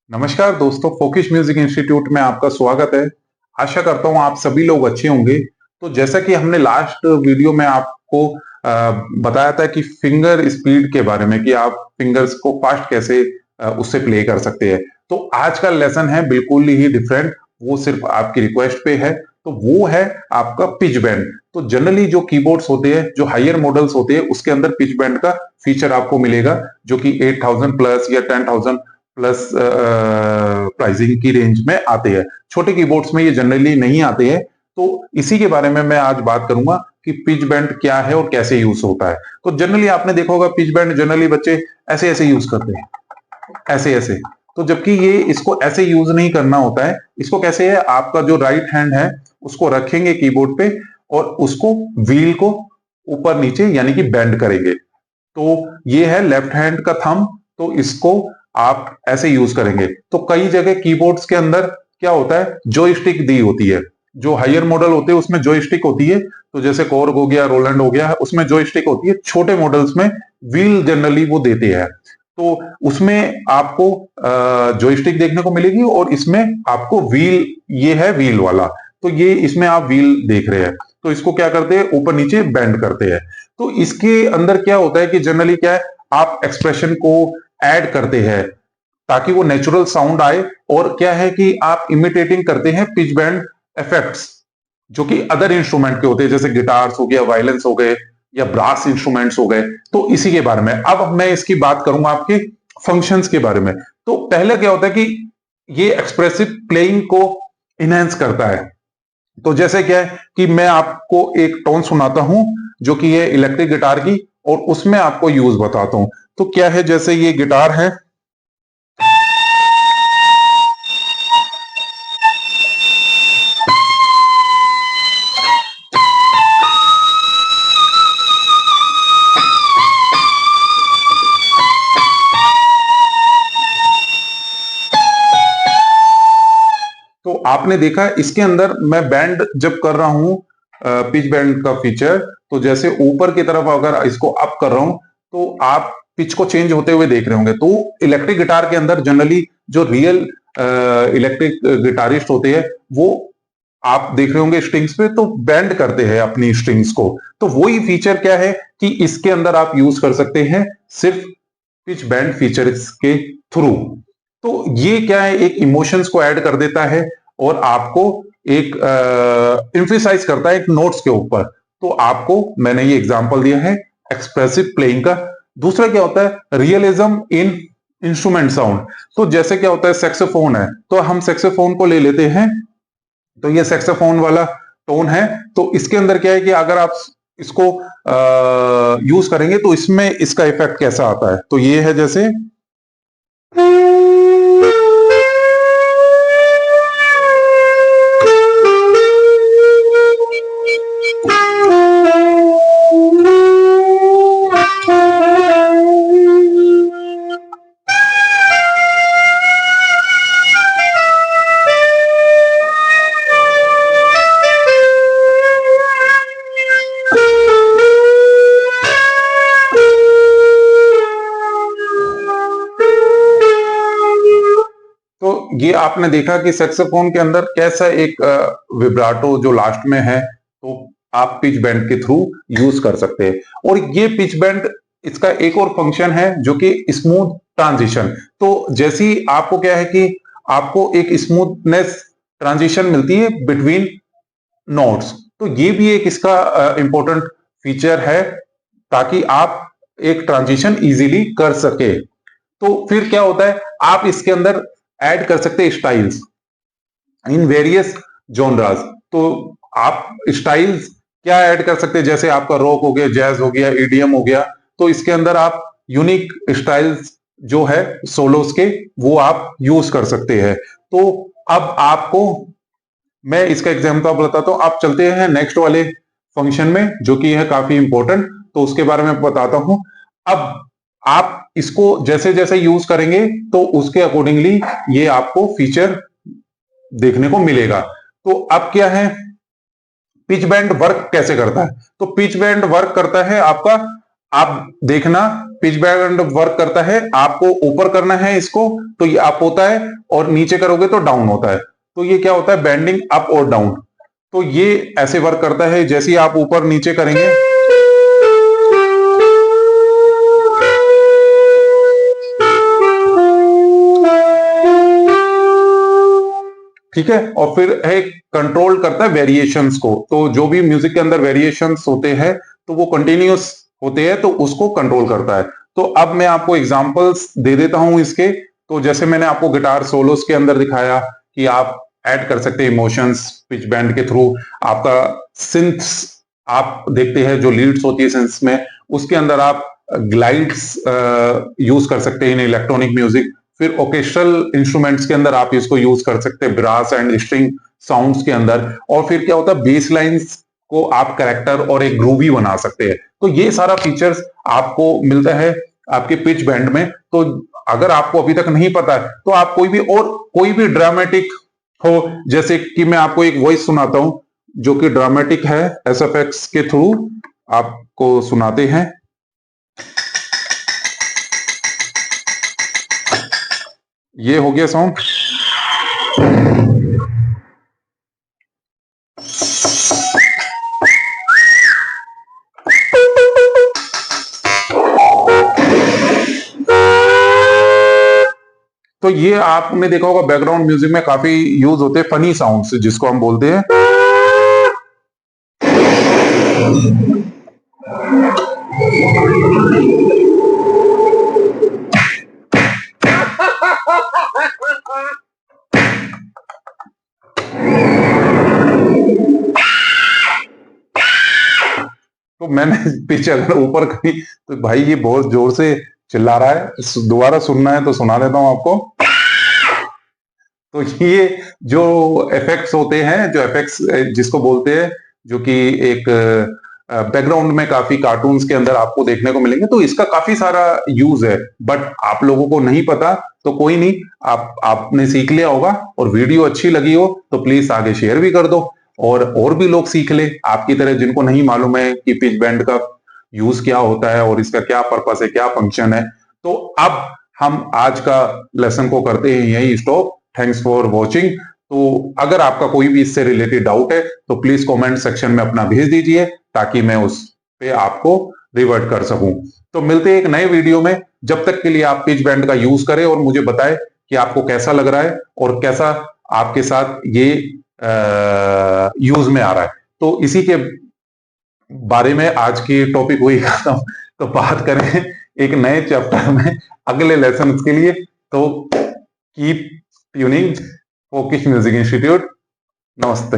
नमस्कार दोस्तों, फोकिस music institute में आपका स्वागत है। आशा करता हूँ आप सभी लोग अच्छे होंगे। तो जैसा कि हमने लास्ट वीडियो में आपको बताया था कि फिंगर स्पीड के बारे में, कि आप फिंगर्स को फास्ट कैसे उससे प्ले कर सकते हैं। तो आज का लेसन है बिल्कुल ही डिफरेंट, वो सिर्फ आपकी रिक्वेस्ट पे है। तो वो है आपका पिच बैंड। तो जनरली जो कीबोर्ड्स होते हैं, जो हायर मॉडल्स होते हैं, उसके अंदर पिच बैंड का फीचर आपको मिलेगा, जो कि 8000 प्लस या 10,000 प्लस प्राइसिंग की रेंज में आते हैं। छोटे कीबोर्ड्स में ये जनरली नहीं आते हैं। तो इसी के बारे में मैं आज बात करूंगा कि पिच बैंड क्या है और कैसे यूज होता है। तो जनरली आपने देखा होगा, पिच बैंड जनरली बच्चे ऐसे ऐसे यूज करते हैं, ऐसे ऐसे। तो जबकि ये इसको ऐसे यूज नहीं करना होता है। इसको कैसे है, आपका जो राइट हैंड है उसको रखेंगे कीबोर्ड पे और उसको व्हील को ऊपर नीचे यानी कि बेंड करेंगे। तो ये है लेफ्ट हैंड का थंब। तो इसको आप ऐसे यूज करेंगे। तो कई जगह कीबोर्ड्स के अंदर क्या होता है, जॉयस्टिक दी होती है। जो हायर मॉडल होते हैं उसमें जॉयस्टिक होती है। तो जैसे कॉर्ग हो गया, रोलैंड हो गया, उसमें जॉयस्टिक होती है। छोटे मॉडल्स में व्हील जनरली वो देते हैं। तो उसमें आपको जॉयस्टिक देखने को मिलेगी और इसमें आपको व्हील, ये है व्हील वाला। तो ये इसमें आप व्हील देख रहे हैं। तो इसको क्या करते हैं, ऊपर नीचे बेंड करते हैं। तो इसके अंदर क्या होता है कि जनरली क्या है, आप एक्सप्रेशन को ऐड करते हैं ताकि वो नेचुरल साउंड आए। और क्या है कि आप इमिटेटिंग करते हैं पिच बैंड इफेक्ट्स, जो कि अदर इंस्ट्रूमेंट के होते हैं, जैसे गिटार्स हो गया, वायलेंस हो गए, या ब्रास इंस्ट्रूमेंट्स हो गए। तो इसी के बारे में अब मैं इसकी बात करूंगा, आपके फंक्शंस के बारे में। तो पहले क्या होता है कि ये एक्सप्रेसिव प्लेइंग को इनहेंस करता है। तो जैसे क्या है कि मैं आपको एक टोन सुनाता हूं, जो कि है इलेक्ट्रिक गिटार की, और उसमें आपको यूज बताता हूं। तो क्या है, जैसे ये गिटार है, तो आपने देखा इसके अंदर मैं बैंड जब कर रहा हूं, पिच बैंड का फीचर। तो जैसे ऊपर की तरफ अगर इसको अप कर रहा हूं, तो आप पिच को चेंज होते हुए देख रहे होंगे। तो इलेक्ट्रिक गिटार के अंदर जनरली जो रियल इलेक्ट्रिक गिटारिस्ट होते हैं, वो आप देख रहे होंगे स्ट्रिंग्स पे तो बैंड करते हैं अपनी स्ट्रिंग्स को। तो वही फीचर क्या है कि इसके अंदर आप यूज कर सकते हैं सिर्फ पिच बैंड फीचर्स के थ्रू। तो ये क्या है, एक इमोशंस को ऐड कर देता है और आपको एक एम्फेसाइज करता है एक नोट्स के ऊपर। तो आपको मैंने ये एग्जांपल दिया है एक्सप्रेसिव प्लेइंग का। दूसरा क्या होता है, रियलिज्म इन इंस्ट्रूमेंट साउंड। तो जैसे क्या होता है, सेक्सोफोन है, तो हम सेक्सोफोन को ले लेते हैं। तो ये सेक्सोफोन वाला टोन है। तो इसके अंदर क्या है कि अगर आप इसको यूज करेंगे तो इसमें इसका इफेक्ट कैसा आता है। तो ये है जैसे, तो ये आपने देखा कि सैक्सोफोन के अंदर कैसा एक विब्राटो जो लास्ट में है। तो आप पिच बैंड के थ्रू यूज कर सकते हैं। और ये पिच बैंड, इसका एक और फंक्शन है जो कि स्मूथ ट्रांजिशन। तो जैसी आपको क्या है कि आपको एक स्मूथनेस ट्रांजिशन मिलती है बिटवीन नोट्स। तो ये भी एक इसका इंपॉर्टेंट फीचर है, ताकि आप एक ट्रांजिशन इजीली कर सके। तो फिर क्या होता है, आप इसके अंदर ऐड कर सकते हैं स्टाइल्स इन वेरियस जॉनरास। तो आप स्टाइल्स क्या ऐड कर सकते हैं, जैसे आपका रॉक हो गया, जैज हो गया, ईडीएम हो गया। तो इसके अंदर आप यूनिक स्टाइल्स जो है सोलोस के, वो आप यूज कर सकते हैं। तो अब आपको मैं इसका एग्जांपल बताता हूं। आप चलते हैं नेक्स्ट वाले फंक्शन में, जो कि है काफी इंपॉर्टेंट। तो उसके बारे में बताता हूं। अब आप इसको जैसे जैसे यूज करेंगे तो उसके अकॉर्डिंगली ये आपको फीचर देखने को मिलेगा। तो अब क्या है, पिच बैंड वर्क कैसे करता है। तो पिच बैंड वर्क करता है आपका आप देखना पिच बैंड वर्क करता है, आपको ऊपर करना है इसको तो ये अप होता है, और नीचे करोगे तो डाउन होता है। तो ये क्या होता है, बैंडिंग अप और डाउन। तो ये ऐसे वर्क करता है, जैसे ही आप ऊपर नीचे करेंगे ठीक है, और फिर है कंट्रोल करता है वेरिएशंस को। तो जो भी म्यूजिक के अंदर वेरिएशंस होते हैं तो वो कंटिन्यूअस होते हैं, तो उसको कंट्रोल करता है। तो अब मैं आपको एग्जांपल्स दे देता हूं इसके। तो जैसे मैंने आपको गिटार सोलोस के अंदर दिखाया कि आप ऐड कर सकते हैं इमोशंस पिच बैंड के थ्रू। आपका सिंथ्स आप देखते हैं जो लीड्स होती है सिंथ्स में, उसके अंदर आप ग्लाइड्स यूज कर सकते हैं इन इलेक्ट्रॉनिक म्यूजिक। फिर ओकेस्ट्रल इंस्ट्रूमेंट्स के अंदर आप इसको यूज कर सकते हैं ब्रास एंड स्ट्रिंग साउंड्स के अंदर। और फिर क्या होता है, बेस लाइन्स को आप करेक्टर और एक ग्रूवी बना सकते हैं। तो ये सारा फीचर्स आपको मिलता है आपके पिच बैंड में। तो अगर आपको अभी तक नहीं पता है तो आप कोई भी ड्रामेटिक हो, जैसे कि मैं आपको एक वॉइस सुनाता हूं जो कि ड्रामेटिक है, एसएफएक्स के थ्रू आपको सुनाते हैं। ये हो गया साउंड। तो ये आपने देखा होगा बैकग्राउंड म्यूजिक में काफी यूज होते हैं फनी साउंड्स जिसको हम बोलते हैं। तो मैंने पीछे अगर ऊपर करी तो भाई ये बहुत जोर से चिल्ला रहा है, दोबारा सुनना है तो सुना देता हूं आपको। तो ये जो इफेक्ट्स होते हैं, जो इफेक्ट्स जिसको बोलते हैं, जो कि एक बैकग्राउंड में काफी कार्टून्स के अंदर आपको देखने को मिलेंगे। तो इसका काफी सारा यूज है, बट आप लोगों को नहीं पता तो कोई नहीं, आपने सीख लिया होगा। और वीडियो अच्छी लगी हो तो प्लीज आगे शेयर भी कर दो, और भी लोग सीख ले आपकी तरह, जिनको नहीं मालूम है कि पिच बैंड का यूज क्या होता है और इसका क्या पर्पस है, क्या फंक्शन है। तो अब हम आज का लेसन को करते हैं यही स्टॉप। Thanks for watching. तो अगर आपका कोई भी इससे रिलेटेड डाउट है तो प्लीज कमेंट सेक्शन में अपना भेज दीजिए, ताकि मैं उस पे आपको रिवर्ट कर सकूं। तो मिलते हैं एक नए वीडियो में। जब तक के लिए आप पिच बैंड का यूज करें और मुझे बताएं कि आपको कैसा लग रहा है और कैसा आपके साथ ये यूज में आ रहा है। तो इसी के बारे में आज की टॉपिक हुई खत्म। तो बात करें एक नए चैप्टर में अगले लेसन के लिए। तो keep tuning folkish music institute. नमस्ते।